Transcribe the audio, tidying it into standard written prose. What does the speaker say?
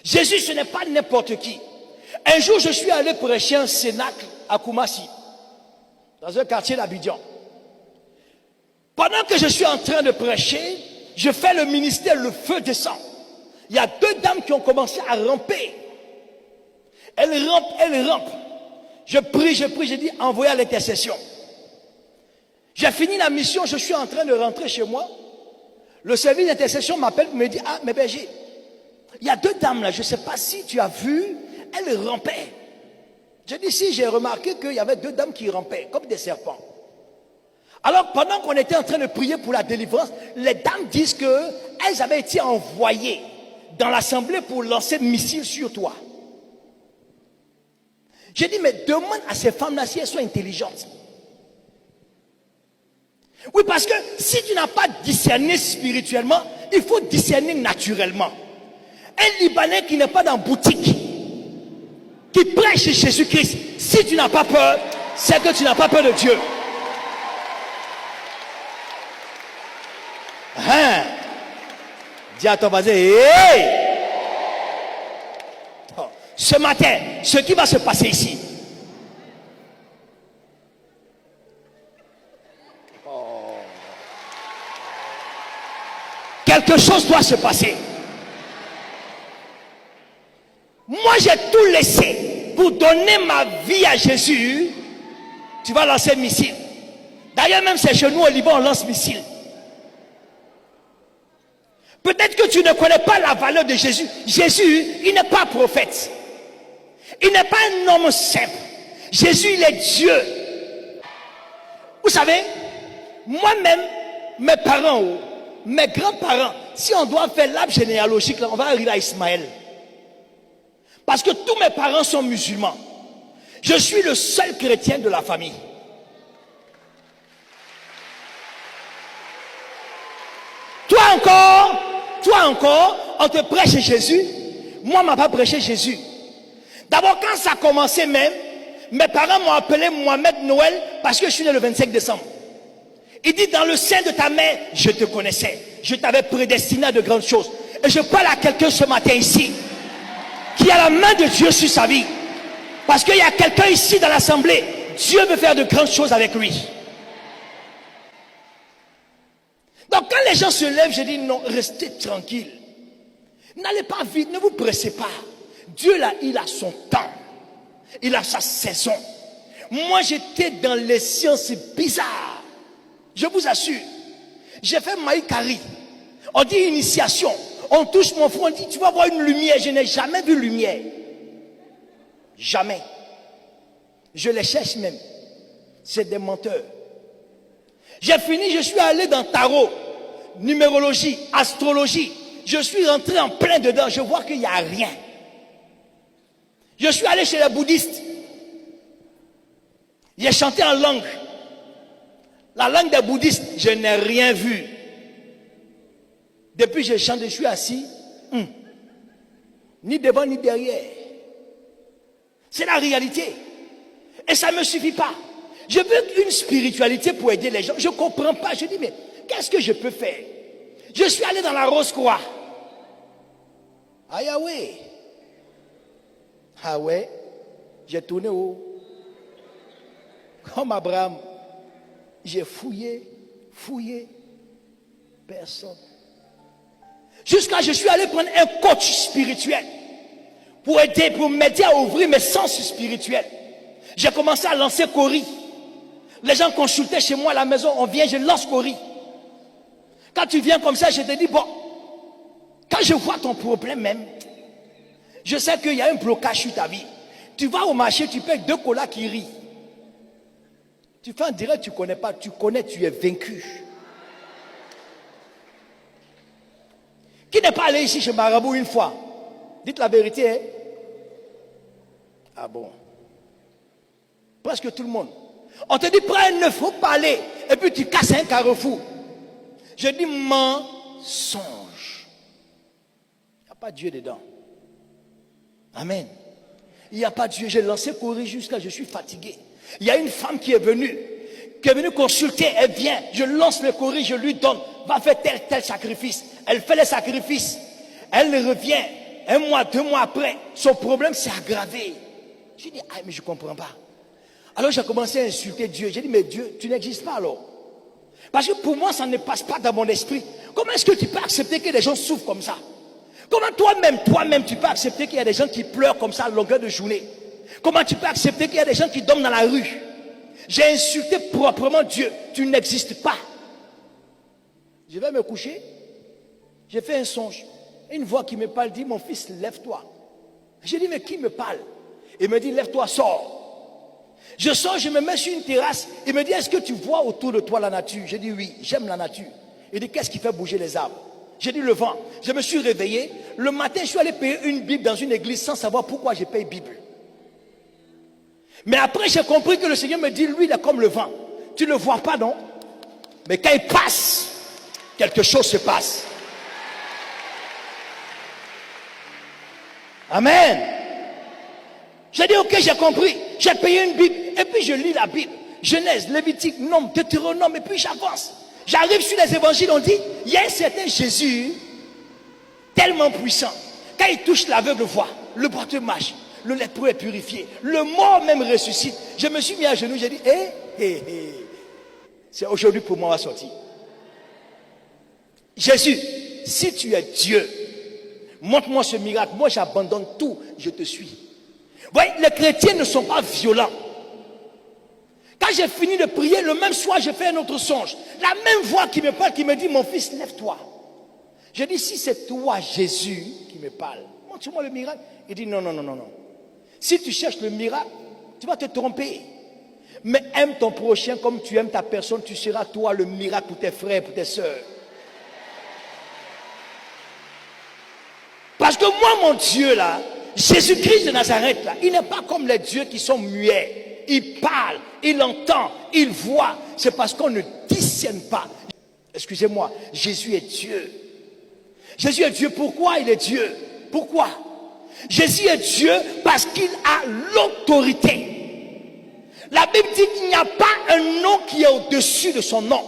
Jésus, ce n'est pas n'importe qui. Un jour, je suis allé prêcher un cénacle à Koumassi, dans un quartier d'Abidjan. Pendant que je suis en train de prêcher, je fais le ministère, le feu descend. Il y a deux dames qui ont commencé à ramper. Elles rampent. Je prie, j'ai dit, envoyez à l'intercession. J'ai fini la mission, je suis en train de rentrer chez moi. Le service d'intercession m'appelle et me dit, ah, mais berger, il y a deux dames là, je ne sais pas si tu as vu, elles rampaient. Je dis, si, j'ai remarqué qu'il y avait deux dames qui rampaient, comme des serpents. Alors, pendant qu'on était en train de prier pour la délivrance, les dames disent qu'elles avaient été envoyées dans l'assemblée pour lancer missiles sur toi. J'ai dit, mais demande à ces femmes-là si elles sont intelligentes. Oui, parce que si tu n'as pas discerné spirituellement, il faut discerner naturellement. Un Libanais qui n'est pas dans boutique, qui prêche Jésus-Christ, si tu n'as pas peur, c'est que tu n'as pas peur de Dieu. Hein? Dis à ton voisin, hey! Oh, ce matin, ce qui va se passer ici. Oh. Quelque chose doit se passer. Moi, j'ai tout laissé pour donner ma vie à Jésus. Tu vas lancer un missile. D'ailleurs, même c'est chez nous au Liban, on lance missile. Peut-être que tu ne connais pas la valeur de Jésus. Jésus, il n'est pas prophète. Il n'est pas un homme simple. Jésus, il est Dieu. Vous savez, moi-même, mes parents, mes grands-parents, si on doit faire l'arbre généalogique, là, on va arriver à Ismaël. Parce que tous mes parents sont musulmans. Je suis le seul chrétien de la famille. Toi encore, on te prêche Jésus. Moi, on ne m'a pas prêché Jésus. D'abord, quand ça a commencé même, mes parents m'ont appelé Mohamed Noël parce que je suis né le 25 décembre. Il dit, dans le sein de ta mère, je te connaissais. Je t'avais prédestiné à de grandes choses. Et je parle à quelqu'un ce matin ici, qui a la main de Dieu sur sa vie. Parce qu'il y a quelqu'un ici dans l'assemblée, Dieu veut faire de grandes choses avec lui. Donc quand les gens se lèvent, je dis non, restez tranquille. N'allez pas vite, ne vous pressez pas. Dieu là, il a son temps. Il a sa saison. Moi j'étais dans les sciences bizarres. Je vous assure. J'ai fait Maïkari. On dit initiation. On touche mon front, on dit tu vas voir une lumière. Je n'ai jamais vu lumière. Jamais. Je les cherche même. C'est des menteurs. J'ai fini, je suis allé dans tarot, numérologie, astrologie. Je suis rentré en plein dedans. Je vois qu'il n'y a rien. Je suis allé chez les bouddhistes. J'ai chanté en langue. La langue des bouddhistes, je n'ai rien vu. Depuis que je chante, je suis assis. Ni devant, ni derrière. C'est la réalité. Et ça ne me suffit pas. Je veux une spiritualité pour aider les gens. Je ne comprends pas. Je dis, mais qu'est-ce que je peux faire? Je suis allé dans la Rose-Croix. Ah ouais. Ah ouais. J'ai tourné haut. Comme Abraham. J'ai fouillé. Personne. Jusqu'à je suis allé prendre un coach spirituel. Pour m'aider à ouvrir mes sens spirituels. J'ai commencé à lancer Cori. Les gens consultaient chez moi à la maison, on vient, je lance Cori. Quand tu viens comme ça, je te dis, bon, quand je vois ton problème même, je sais qu'il y a un blocage sur ta vie. Tu vas au marché, tu payes 2 colas qui rient. Tu fais en direct, tu ne connais pas, tu connais, tu es vaincu. Qui n'est pas allé ici chez Marabout une fois? Dites la vérité, hein? Ah bon? Presque tout le monde. On te dit, prends un œuf, faut parler. Et puis tu casses un carrefour. Je dis, mensonge. Il n'y a pas Dieu dedans. Amen. Il n'y a pas Dieu. J'ai lancé courir jusqu'à, je suis fatigué. Il y a une femme qui est venue consulter. Elle vient, je lance le courir, je lui donne. Va faire tel sacrifice. Elle fait les sacrifices. Elle revient. un mois, 2 mois après, son problème s'est aggravé. J'ai dit, ah, mais je ne comprends pas. Alors j'ai commencé à insulter Dieu. J'ai dit, mais Dieu, tu n'existes pas alors. Parce que pour moi, ça ne passe pas dans mon esprit. Comment est-ce que tu peux accepter que des gens souffrent comme ça? Comment toi-même, tu peux accepter qu'il y a des gens qui pleurent comme ça à longueur de journée? Comment tu peux accepter qu'il y a des gens qui dorment dans la rue? J'ai insulté proprement Dieu. Tu n'existes pas. Je vais me coucher. J'ai fait un songe. Une voix qui me parle dit, mon fils, lève-toi. J'ai dit, mais qui me parle? Il me dit, lève-toi, sors. Je sors, je me mets sur une terrasse. Il me dit, est-ce que tu vois autour de toi la nature? J'ai dit, oui, j'aime la nature. Il dit, qu'est-ce qui fait bouger les arbres? J'ai dit, le vent. Je me suis réveillé. Le matin, je suis allé payer une Bible dans une église sans savoir pourquoi je paye Bible. Mais après, j'ai compris que le Seigneur me dit, lui, il est comme le vent. Tu ne le vois pas, non? Mais quand il passe, quelque chose se passe. Amen. J'ai dit, ok, j'ai compris. J'ai payé une Bible. Et puis je lis la Bible. Genèse, Lévitique, Nombre, Deutéronome. Et puis j'avance. J'arrive sur les évangiles, on dit, il y a un certain Jésus, tellement puissant. Quand il touche l'aveugle voit, le boiteux marche, le lépreux est purifié, le mort même ressuscite. Je me suis mis à genoux, j'ai dit, c'est aujourd'hui pour moi à sortir. Jésus, si tu es Dieu, montre-moi ce miracle. Moi, j'abandonne tout, je te suis. Vous voyez, les chrétiens ne sont pas violents. Quand j'ai fini de prier, le même soir, j'ai fait un autre songe. La même voix qui me parle, qui me dit, mon fils, lève-toi. Je dis, si c'est toi, Jésus, qui me parle, montre-moi le miracle. Il dit, non. Si tu cherches le miracle, tu vas te tromper. Mais aime ton prochain comme tu aimes ta personne, tu seras toi le miracle pour tes frères, pour tes sœurs. Parce que moi, mon Dieu, là, Jésus-Christ de Nazareth, là, il n'est pas comme les dieux qui sont muets. Il parle, il entend, il voit. C'est parce qu'on ne discerne pas. Excusez-moi, Jésus est Dieu. Jésus est Dieu. Pourquoi il est Dieu? Pourquoi? Jésus est Dieu parce qu'il a l'autorité. La Bible dit qu'il n'y a pas un nom qui est au-dessus de son nom.